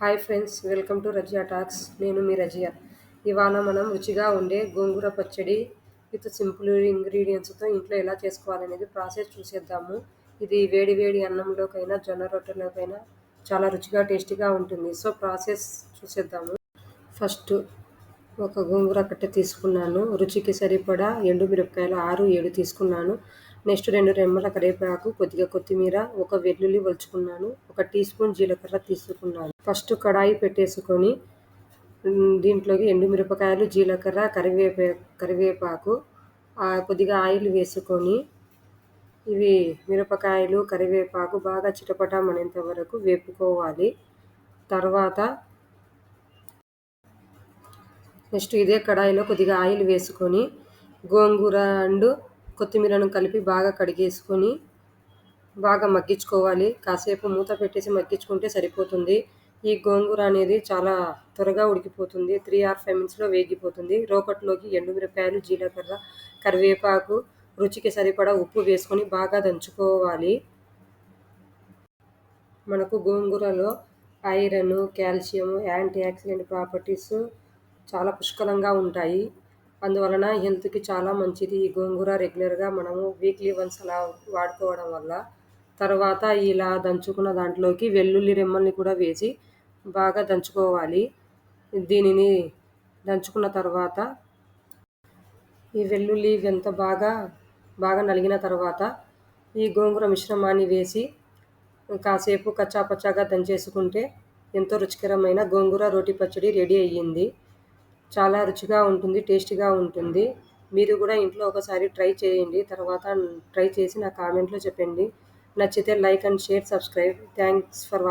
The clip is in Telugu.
Hi friends, welcome to Razia talks. నేను మీ రజియా. ఇవాళ మనం రుచిగా ఉండే గోంగూర పచ్చడి విత్ సింపుల్ ఇంగ్రీడియంట్స్తో ఇంట్లో ఎలా చేసుకోవాలనేది ప్రాసెస్ చూసేద్దాము. ఇది వేడి వేడి అన్నంలోకైనా జొన్న రొట్టెలోకైనా చాలా రుచిగా టేస్టీగా ఉంటుంది. సో ప్రాసెస్ చూసేద్దాము. ఫస్ట్ ఒక గోంగూర కట్ట తీసుకున్నాను. రుచికి సరిపడా ఎండుమిరపకాయలు 6-7 తీసుకున్నాను. నెక్స్ట్ 2 రెమ్మల కరివేపాకు, కొద్దిగా కొత్తిమీర, ఒక వెల్లుల్లి ఒలుచుకున్నాను. 1 టీ స్పూన్ జీలకర్ర తీసుకున్నాను. ఫస్ట్ కడాయి పెట్టేసుకొని దీంట్లోకి ఎండుమిరపకాయలు, జీలకర్ర, కరివేపాకు, కొద్దిగా ఆయిల్ వేసుకొని ఇవి మిరపకాయలు, కరివేపాకు బాగా చిటపటమనేంత వరకు వేపుకోవాలి. తర్వాత నెక్స్ట్ ఇదే కడాయిలో కొద్దిగా ఆయిల్ వేసుకొని గోంగూర అండ్ కొత్తిమీరను కలిపి బాగా కడిగేసుకొని బాగా మగ్గించుకోవాలి. కాసేపు మూత పెట్టేసి మగ్గించుకుంటే సరిపోతుంది. ఈ గోంగూర అనేది చాలా త్వరగా ఉడికిపోతుంది. 3 or 5 minutesలో వేగిపోతుంది. రోకట్లోకి ఎండుమిరపకాయలు, జీలకర్ర, కరివేపాకు, రుచికి సరిపడా ఉప్పు వేసుకొని బాగా దంచుకోవాలి. మనకు గోంగూరలో iron, calcium, anti oxidant properties చాలా పుష్కలంగా ఉంటాయి. అందువలన హెల్త్కి చాలా మంచిది ఈ గోంగూర. రెగ్యులర్గా మనము వీక్లీ వన్స్ అలా వాడుకోవడం వల్ల. తర్వాత ఇలా దంచుకున్న దాంట్లోకి వెల్లుల్లి రెమ్మల్ని కూడా వేసి బాగా దంచుకోవాలి. దీనిని దంచుకున్న తర్వాత ఈ వెల్లుల్లి ఎంత బాగా నలిగిన తర్వాత ఈ గోంగూర మిశ్రమాన్ని వేసి కాసేపు కచ్చాపచ్చాగా దంచేసుకుంటే ఎంతో రుచికరమైన గోంగూర రోటి పచ్చడి రెడీ అయ్యింది. చాలా రుచిగా ఉంటుంది, టేస్టీగా ఉంటుంది. మీరు కూడా ఇంట్లో ఒకసారి ట్రై చేయండి. తర్వాత ట్రై చేసి నా కామెంట్లో చెప్పండి. నచ్చితే like and share, subscribe. Thanks for watching.